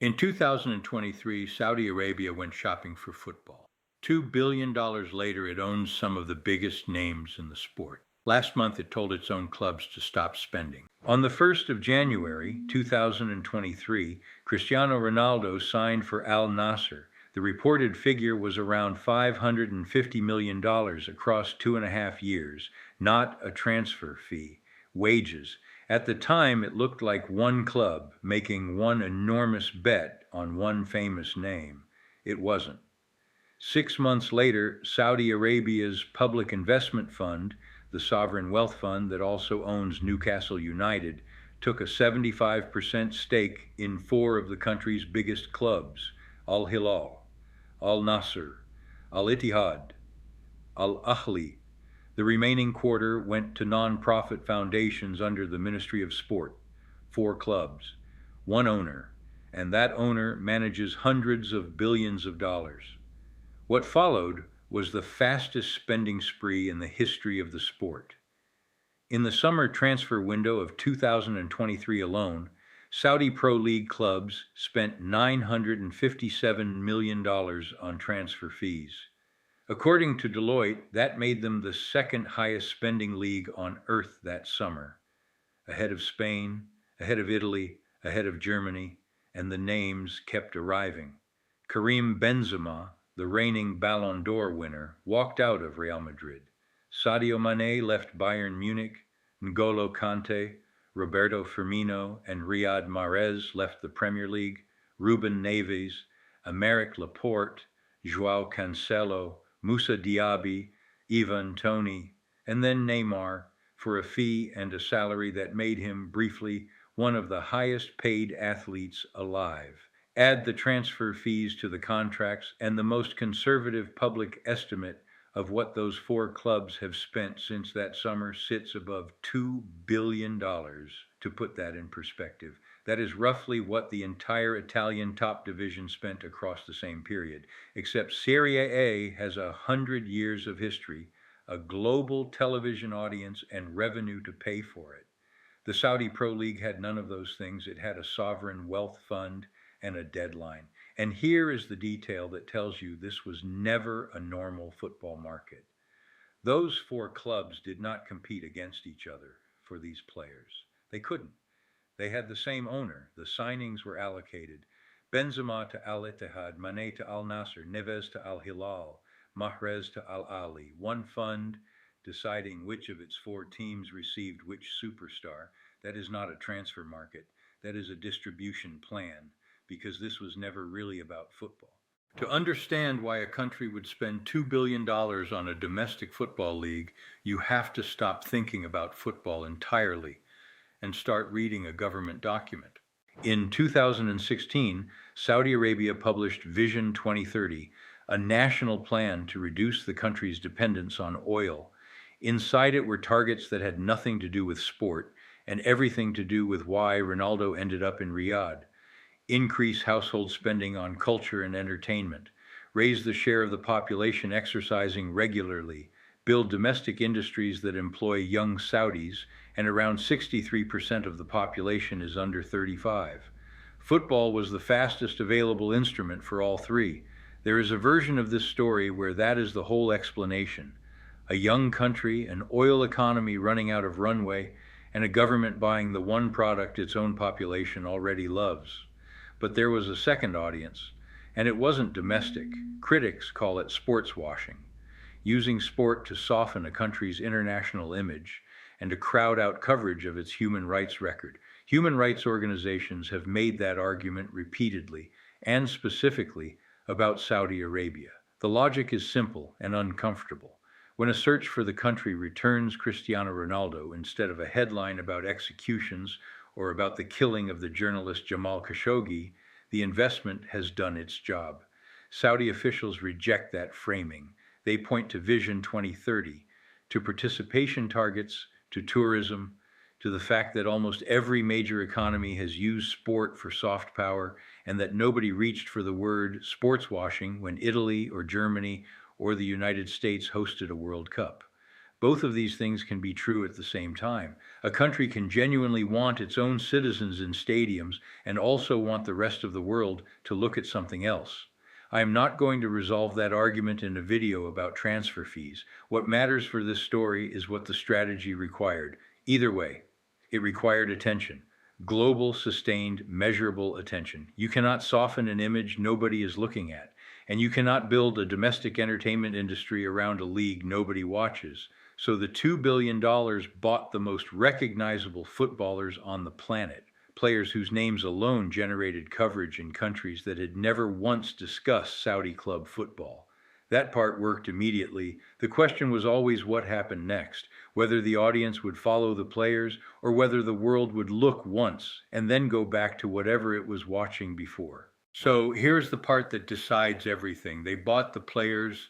In 2023, Saudi Arabia went shopping for football. $2 billion later, it owns some of the biggest names in the sport. Last month, it told its own clubs to stop spending. On the 1st of January 2023, Cristiano Ronaldo signed for Al Nasser. The reported figure was around $550 million across 2.5 years, not a transfer fee. Wages. At the time, it looked like one club making one enormous bet on one famous name. It wasn't. 6 months later, Saudi Arabia's public investment fund, the sovereign wealth fund that also owns Newcastle United, took a 75% stake in four of the country's biggest clubs: Al Hilal, Al Nasser, Al Ittihad, Al Ahli. The remaining quarter went to non-profit foundations under the Ministry of Sport. Four clubs, one owner, and that owner manages hundreds of billions of dollars. What followed was the fastest spending spree in the history of the sport. In the summer transfer window of 2023 alone, Saudi Pro League clubs spent $957 million on transfer fees. According to Deloitte, that made them the second highest spending league on earth that summer, ahead of Spain, ahead of Italy, ahead of Germany, and the names kept arriving. Karim Benzema, the reigning Ballon d'Or winner, walked out of Real Madrid. Sadio Mané left Bayern Munich. N'Golo Kanté, Roberto Firmino, and Riyad Mahrez left the Premier League. Ruben Neves, Aymeric Laporte, João Cancelo, Moussa Diaby, Ivan Toney, and then Neymar, for a fee and a salary that made him, briefly, one of the highest paid athletes alive. Add the transfer fees to the contracts, and the most conservative public estimate of what those four clubs have spent since that summer sits above $2 billion. To put that in perspective, that is roughly what the entire Italian top division spent across the same period, except Serie A has 100 years of history, a global television audience, and revenue to pay for it. The Saudi Pro League had none of those things. It had a sovereign wealth fund and a deadline. And here is the detail that tells you this was never a normal football market. Those four clubs did not compete against each other for these players. They couldn't. They had the same owner. The signings were allocated. Benzema to Al Ittihad, Mané to Al Nasser, Neves to Al Hilal, Mahrez to Al Ahly. One fund deciding which of its four teams received which superstar. That is not a transfer market. That is a distribution plan, because this was never really about football. To understand why a country would spend $2 billion on a domestic football league, you have to stop thinking about football entirely and start reading a government document. In 2016, Saudi Arabia published Vision 2030, a national plan to reduce the country's dependence on oil. Inside it were targets that had nothing to do with sport and everything to do with why Ronaldo ended up in Riyadh. Increase household spending on culture and entertainment, raise the share of the population exercising regularly, build domestic industries that employ young Saudis, and around 63% of the population is under 35. Football was the fastest available instrument for all three. There is a version of this story where that is the whole explanation. A young country, an oil economy running out of runway, and a government buying the one product its own population already loves. But there was a second audience, and it wasn't domestic. Critics call it sports washing, using sport to soften a country's international image and to crowd out coverage of its human rights record. Human rights organizations have made that argument repeatedly, and specifically about Saudi Arabia. The logic is simple and uncomfortable. When a search for the country returns Cristiano Ronaldo instead of a headline about executions or about the killing of the journalist Jamal Khashoggi, the investment has done its job. Saudi officials reject that framing. They point to Vision 2030, to participation targets, to tourism, to the fact that almost every major economy has used sport for soft power, and that nobody reached for the word sports washing when Italy or Germany or the United States hosted a World Cup. Both of these things can be true at the same time. A country can genuinely want its own citizens in stadiums and also want the rest of the world to look at something else. I am not going to resolve that argument in a video about transfer fees. What matters for this story is what the strategy required. Either way, it required attention. Global, sustained, measurable attention. You cannot soften an image nobody is looking at, and you cannot build a domestic entertainment industry around a league nobody watches. So the $2 billion bought the most recognizable footballers on the planet, players whose names alone generated coverage in countries that had never once discussed Saudi club football. That part worked immediately. The question was always what happened next, whether the audience would follow the players or whether the world would look once and then go back to whatever it was watching before. So here's the part that decides everything. They bought the players.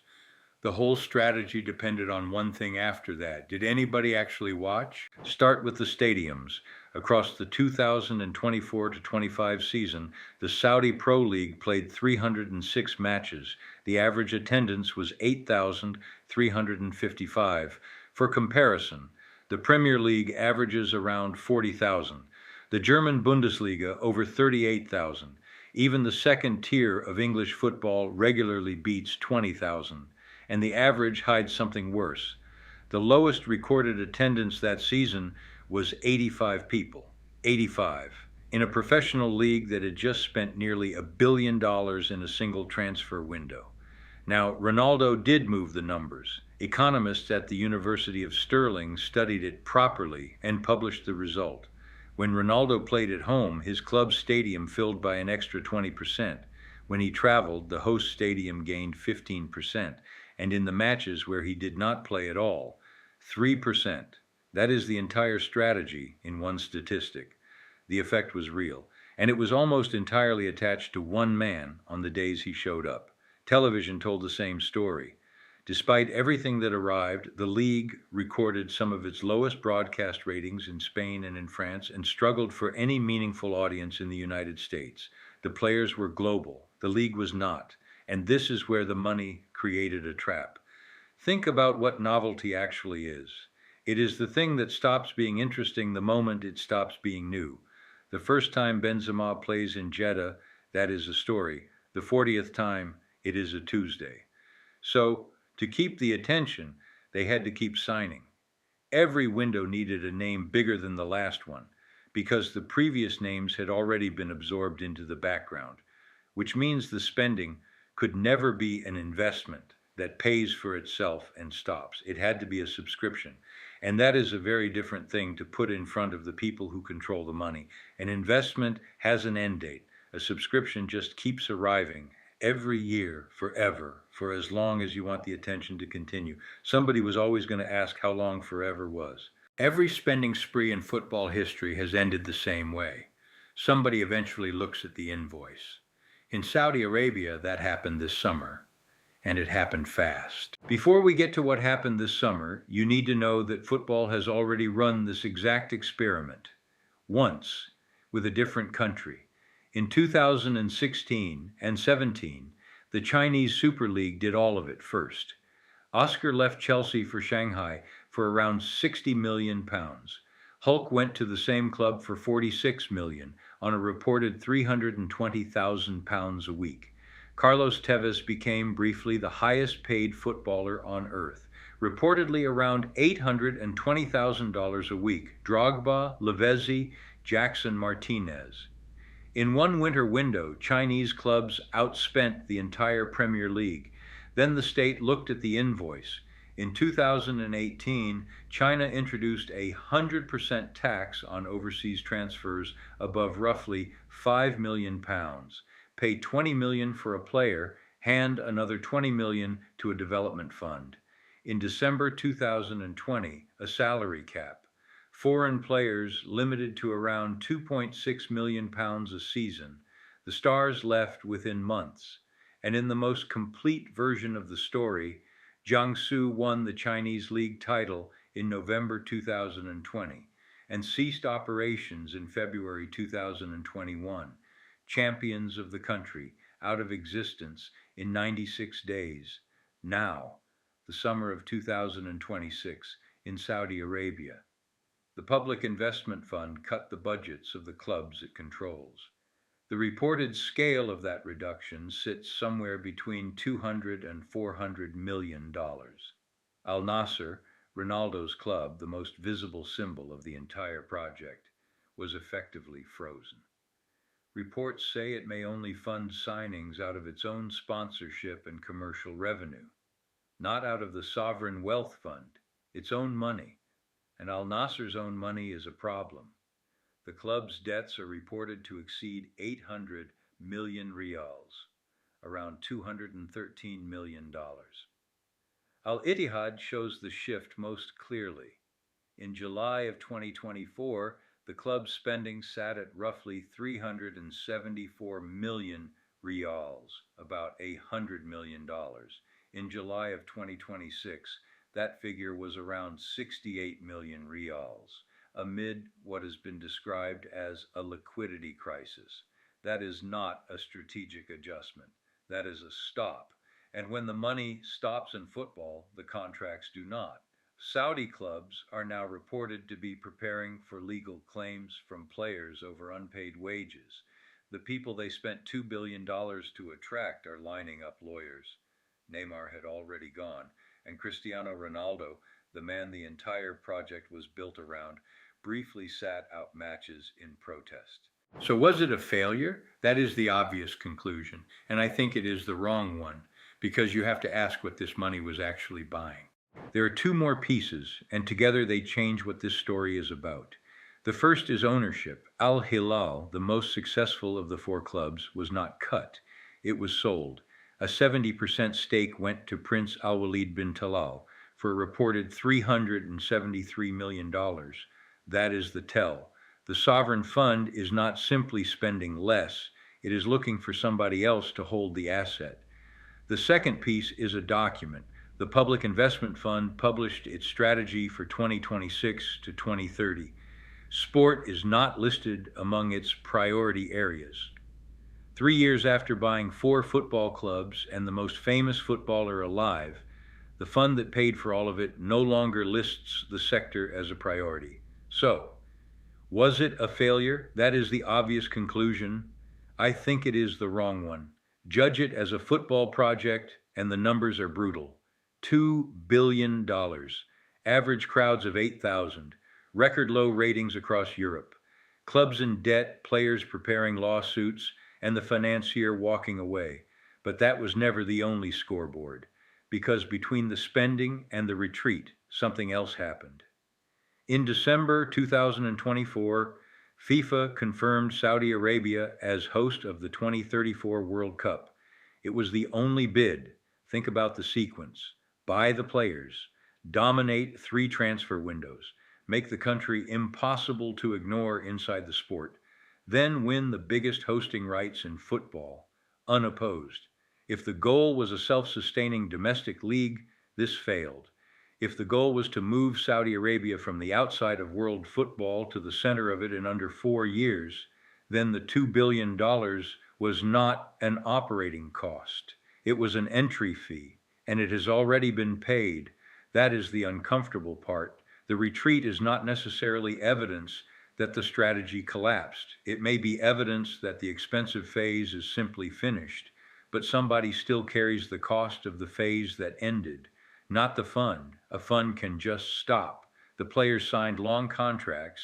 The whole strategy depended on one thing after that. Did anybody actually watch? Start with the stadiums. Across the 2024 to 25 season, the Saudi Pro League played 306 matches. The average attendance was 8,355. For comparison, the Premier League averages around 40,000. The German Bundesliga over 38,000. Even the second tier of English football regularly beats 20,000. And the average hides something worse. The lowest recorded attendance that season was 85 people. 85. In a professional league that had just spent nearly $1 billion in a single transfer window. Now, Ronaldo did move the numbers. Economists at the University of Stirling studied it properly and published the result. When Ronaldo played at home, his club stadium filled by an extra 20%. When he traveled, the host stadium gained 15%. And in the matches where he did not play at all, 3%. That is the entire strategy in one statistic. The effect was real, and it was almost entirely attached to one man on the days he showed up. Television told the same story. Despite everything that arrived, the league recorded some of its lowest broadcast ratings in Spain and in France and struggled for any meaningful audience in the United States. The players were global. The league was not. And this is where the money created a trap. Think about what novelty actually is. It is the thing that stops being interesting the moment it stops being new. The first time Benzema plays in Jeddah, that is a story. The 40th time, it is a Tuesday. So, to keep the attention, they had to keep signing. Every window needed a name bigger than the last one, because the previous names had already been absorbed into the background, which means the spending could never be an investment that pays for itself and stops. It had to be a subscription. And that is a very different thing to put in front of the people who control the money. An investment has an end date. A subscription just keeps arriving every year, forever, for as long as you want the attention to continue. Somebody was always going to ask how long forever was. Every spending spree in football history has ended the same way. Somebody eventually looks at the invoice. In Saudi Arabia, that happened this summer, and it happened fast. Before we get to what happened this summer, you need to know that football has already run this exact experiment, once, with a different country. In 2016 and 17, the Chinese Super League did all of it first. Oscar left Chelsea for Shanghai for around £60 million. Hulk went to the same club for £46 million on a reported £320,000 a week. Carlos Tevez became briefly the highest paid footballer on earth, reportedly around $820,000 a week. Drogba, Lavezzi, Jackson Martinez. In one winter window, Chinese clubs outspent the entire Premier League. Then the state looked at the invoice. In 2018, China introduced a 100% tax on overseas transfers above roughly £5 million. Pay $20 million for a player, hand another $20 million to a development fund. In December 2020, a salary cap. Foreign players limited to around £2.6 million a season. The stars left within months. And in the most complete version of the story, Jiangsu won the Chinese League title in November 2020 and ceased operations in February 2021. Champions of the country, out of existence in 96 days. Now, the summer of 2026, in Saudi Arabia. The Public Investment Fund cut the budgets of the clubs it controls. The reported scale of that reduction sits somewhere between 200 and 400 million dollars. Al Nasser, Ronaldo's club, the most visible symbol of the entire project, was effectively frozen. Reports say it may only fund signings out of its own sponsorship and commercial revenue, not out of the sovereign wealth fund, its own money. And Al Nasser's own money is a problem. The club's debts are reported to exceed 800 million rials, around $213 million. Al Ittihad shows the shift most clearly. In July of 2024, the club's spending sat at roughly 374 million rials, about $100 million. In July of 2026, that figure was around 68 million rials, amid what has been described as a liquidity crisis. That is not a strategic adjustment. That is a stop. And when the money stops in football, the contracts do not. Saudi clubs are now reported to be preparing for legal claims from players over unpaid wages. The people they spent $2 billion to attract are lining up lawyers. Neymar had already gone, and Cristiano Ronaldo, the man the entire project was built around, briefly sat out matches in protest. So, was it a failure? That is the obvious conclusion, and I think it is the wrong one, because you have to ask what this money was actually buying. There are two more pieces, and together they change what this story is about. The first is ownership. Al Hilal, the most successful of the four clubs, was not cut, it was sold. A 70% stake went to Prince Al Walid bin Talal for a reported $373 million. That is the tell. The sovereign fund is not simply spending less, it is looking for somebody else to hold the asset. The second piece is a document. The Public Investment Fund published its strategy for 2026 to 2030. Sport is not listed among its priority areas. 3 years after buying four football clubs and the most famous footballer alive, the fund that paid for all of it no longer lists the sector as a priority. So, was it a failure? That is the obvious conclusion. I think it is the wrong one. Judge it as a football project, and the numbers are brutal. $2 billion, average crowds of 8,000, record low ratings across Europe, clubs in debt, players preparing lawsuits, and the financier walking away. But that was never the only scoreboard, because between the spending and the retreat, something else happened. In December 2024, FIFA confirmed Saudi Arabia as host of the 2034 World Cup. It was the only bid. Think about the sequence: buy the players, dominate three transfer windows, make the country impossible to ignore inside the sport, then win the biggest hosting rights in football, unopposed. If the goal was a self-sustaining domestic league, this failed. If the goal was to move Saudi Arabia from the outside of world football to the center of it in under 4 years, then the $2 billion was not an operating cost. It was an entry fee, and it has already been paid. That is the uncomfortable part. The retreat is not necessarily evidence that the strategy collapsed. It may be evidence that the expensive phase is simply finished, but somebody still carries the cost of the phase that ended, not the fund. A fund can just stop. The players signed long contracts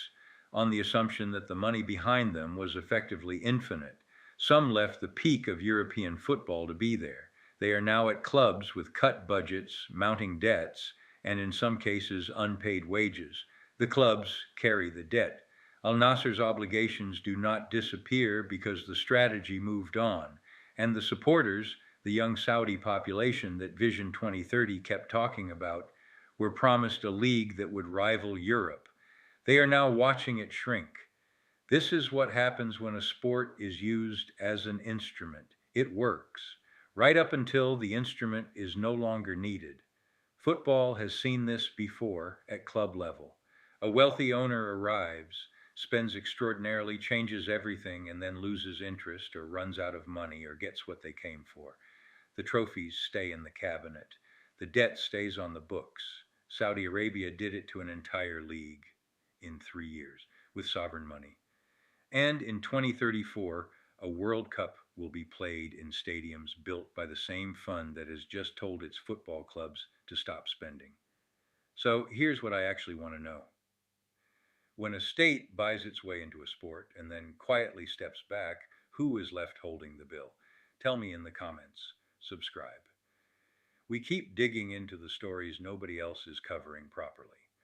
on the assumption that the money behind them was effectively infinite. Some left the peak of European football to be there. They are now at clubs with cut budgets, mounting debts, and in some cases unpaid wages. The clubs carry the debt. Al Nasser's obligations do not disappear because the strategy moved on, and the supporters, the young Saudi population that Vision 2030 kept talking about, were promised a league that would rival Europe. They are now watching it shrink. This is what happens when a sport is used as an instrument. It works, right up until the instrument is no longer needed. Football has seen this before at club level. A wealthy owner arrives, spends extraordinarily, changes everything, and then loses interest or runs out of money or gets what they came for. The trophies stay in the cabinet. The debt stays on the books. Saudi Arabia did it to an entire league in 3 years with sovereign money. And in 2034, a World Cup will be played in stadiums built by the same fund that has just told its football clubs to stop spending. So here's what I actually want to know. When a state buys its way into a sport and then quietly steps back, who is left holding the bill? Tell me in the comments. Subscribe. We keep digging into the stories nobody else is covering properly.